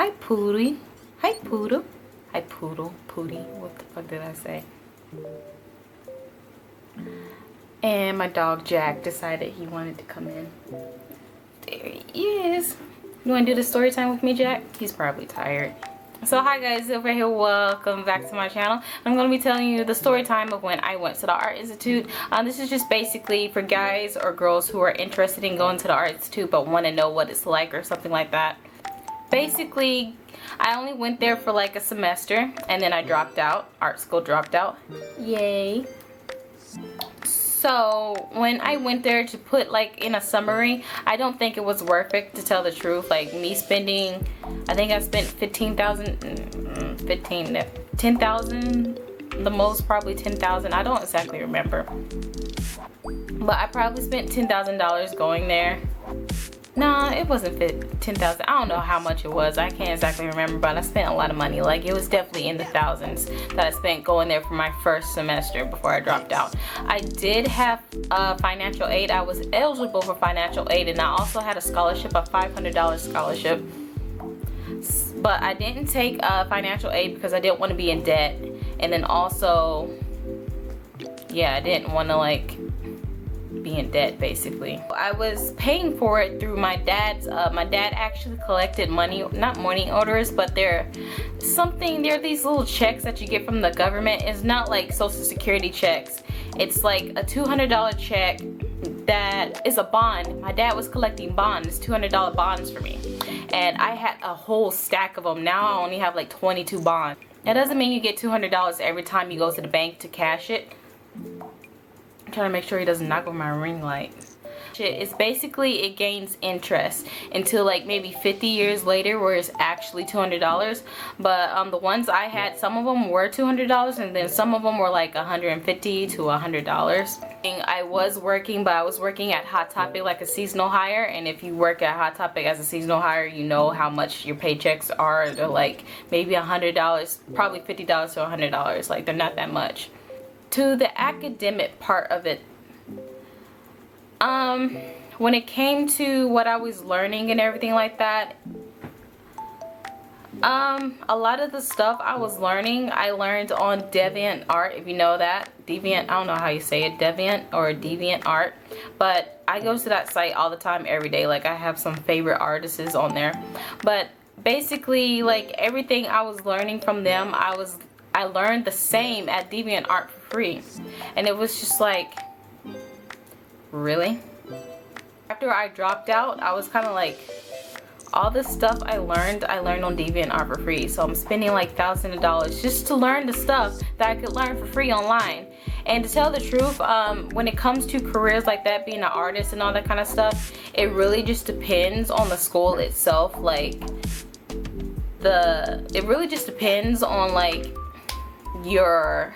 Hi, Pootie. Hi, Poodle. Hi, Poodle. Pootie. What the fuck did I say? And my dog Jack decided he wanted to come in. There he is. You want to do the story time with me, Jack? He's probably tired. So hi guys, over here, welcome back to my channel. I'm going to be telling you the story time of when I went to the Art Institute. This is just basically for guys or girls who are interested in going to the Art Institute but want to know what it's like or something like that. Basically, I only went there for like a semester and then I dropped out. Art school dropped out. Yay. So when I went there, to put like in a summary, I don't think it was worth it, to tell the truth. Like me spending, I think I spent 10,000, the most probably 10,000. I don't exactly remember, but I probably spent $10,000 going there. Nah, it wasn't 10,000. I don't know how much it was. I can't exactly remember, but I spent a lot of money. Like, it was definitely in the thousands that I spent going there for my first semester before I dropped out. I did have financial aid. I was eligible for financial aid, and I also had a scholarship, a $500 scholarship. But I didn't take financial aid because I didn't want to be in debt. And then also, yeah, I didn't want to like be in debt basically. I was paying for it through my dad's, my dad actually collected money, not money orders, but they're these little checks that you get from the government. It's not like social security checks. It's like a $200 check that is a bond. My dad was collecting bonds, $200 bonds for me. And I had a whole stack of them. Now I only have like 22 bonds. That doesn't mean you get $200 every time you go to the bank to cash it. I'm trying to make sure he doesn't knock over my ring light. It's basically, it gains interest until like maybe 50 years later where it's actually $200. But the ones I had, some of them were $200 and then some of them were like $150 to $100. I was working, but I was working at Hot Topic like a seasonal hire, and if you work at Hot Topic as a seasonal hire, you know how much your paychecks are. They're like maybe $100, probably $50 to $100. Like, they're not that much. To the academic part of it, when it came to what I was learning and everything like that, a lot of the stuff I was learning, I learned on DeviantArt, if you know that. Deviant, I don't know how you say it, Deviant or DeviantArt, but I go to that site all the time, every day. Like, I have some favorite artists on there, but basically, like, everything I was learning from them, I learned the same at DeviantArt for free. And it was just like, really? After I dropped out, I was kind of like, all this stuff I learned on DeviantArt for free. So I'm spending like thousands of dollars just to learn the stuff that I could learn for free online. And to tell the truth, when it comes to careers like that, being an artist and all that kind of stuff, it really just depends on the school itself. Like, it really just depends on like your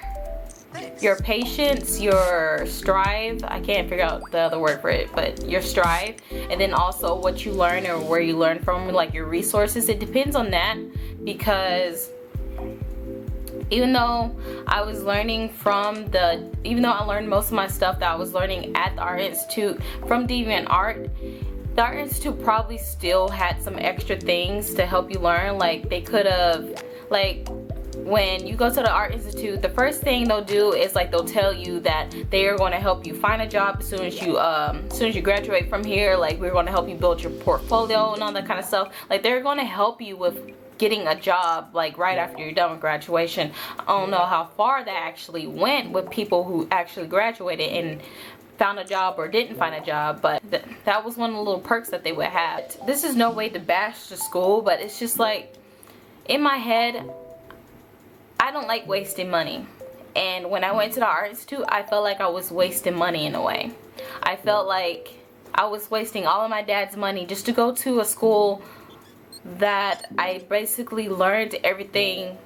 patience, your strive. I can't figure out the other word for it, but your strive, and then also what you learn or where you learn from, like your resources. It depends on that, because even though I was learning even though I learned most of my stuff that I was learning at the Art Institute from DeviantArt, the Art Institute probably still had some extra things to help you learn. Like, they could have, like, when you go to the Art Institute, the first thing they'll do is like they'll tell you that they are going to help you find a job as soon as you graduate from here. Like, we're going to help you build your portfolio and all that kind of stuff. Like, they're going to help you with getting a job like right after you're done with graduation. I don't know how far that actually went with people who actually graduated and found a job or didn't find a job, but that was one of the little perks that they would have. This is no way to bash the school, but it's just like, in my head, I don't like wasting money. And when I went to the Art Institute, I felt like I was wasting money in a way. I felt like I was wasting all of my dad's money just to go to a school that I basically learned everything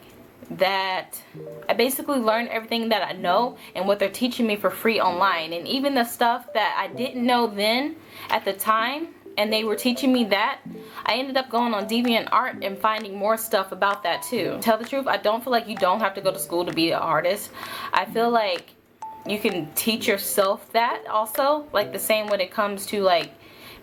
that I know and what they're teaching me for free online. And even the stuff that I didn't know then at the time, and they were teaching me that, I ended up going on DeviantArt and finding more stuff about that too. To tell the truth, I don't feel like you don't have to go to school to be an artist. I feel like you can teach yourself that also, like the same when it comes to like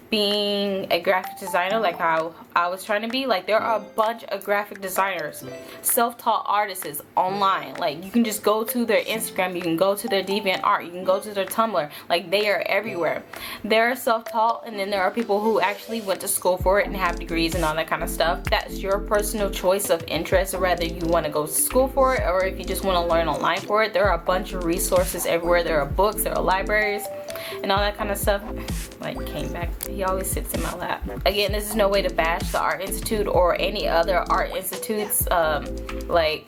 being a graphic designer like how I was trying to be. Like, there are a bunch of graphic designers, self-taught artists online. Like, you can just go to their Instagram, you can go to their DeviantArt, you can go to their Tumblr. Like, they are everywhere. They're self-taught, and then there are people who actually went to school for it and have degrees and all that kind of stuff. That's your personal choice of interest, whether you want to go to school for it or if you just want to learn online for it. There are a bunch of resources everywhere. There are books, there are libraries, and all that kind of stuff. Like, came back, he always sits in my lap. Again, this is no way to bash the Art Institute or any other art institutes, like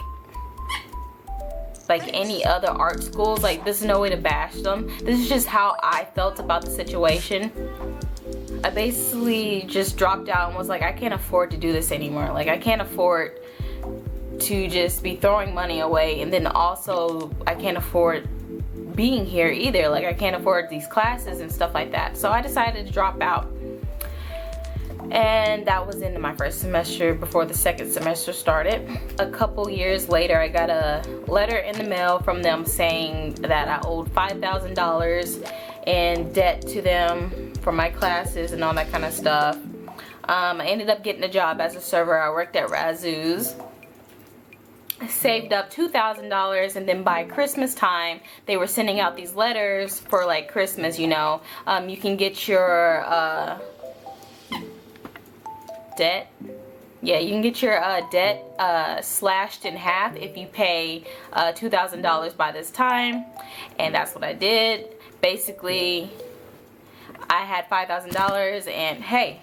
any other art schools. Like, this is no way to bash them. This is just how I felt about the situation. I basically just dropped out and was like, I can't afford to do this anymore. Like, I can't afford to just be throwing money away, and then also I can't afford being here either. Like, I can't afford these classes and stuff like that. So I decided to drop out, and that was into my first semester before the second semester started. A couple years later, I got a letter in the mail from them saying that I owed $5,000 in debt to them for my classes and all that kind of stuff. I ended up getting a job as a server. I worked at Razoo's. Saved up $2,000, and then by Christmas time they were sending out these letters for like Christmas, you know. You can get your debt, yeah, you can get your debt slashed in half if you pay $2,000 by this time, and that's what I did. Basically, I had $5,000, and hey,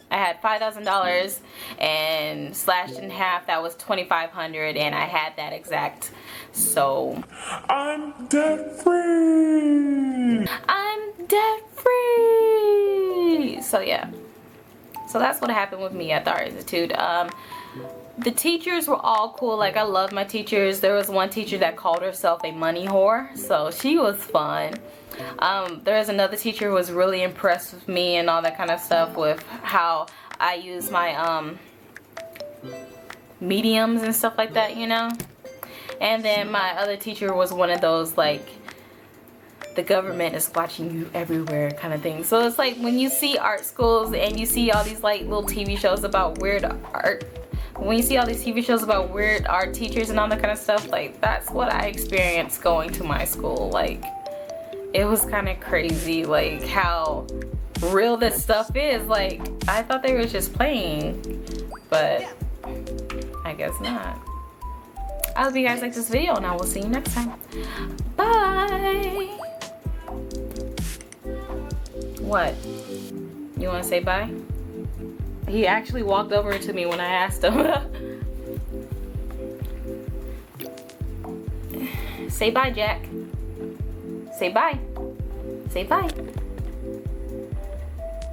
I had $5,000 and slashed in half, that was $2,500, and I had that exact. So I'm debt free. I'm debt free. So yeah. So that's what happened with me at the Art Institute. The teachers were all cool. Like, I love my teachers. There was one teacher that called herself a money whore, so she was fun. There was another teacher who was really impressed with me and all that kind of stuff, with how I use my mediums and stuff like that, you know. And then my other teacher was one of those, like, the government is watching you everywhere kind of thing. So it's like when you see art schools and you see all these like little TV shows about weird art, when you see all these TV shows about weird art teachers and all that kind of stuff, like, that's what I experienced going to my school. Like, it was kind of crazy, like, how real this stuff is. Like, I thought they were just playing, but I guess not. I hope you guys like this video, and I will see you next time. Bye. What? You want to say bye? He actually walked over to me when I asked him. Say bye, Jack. Say bye. Say bye.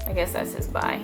I guess that's his bye.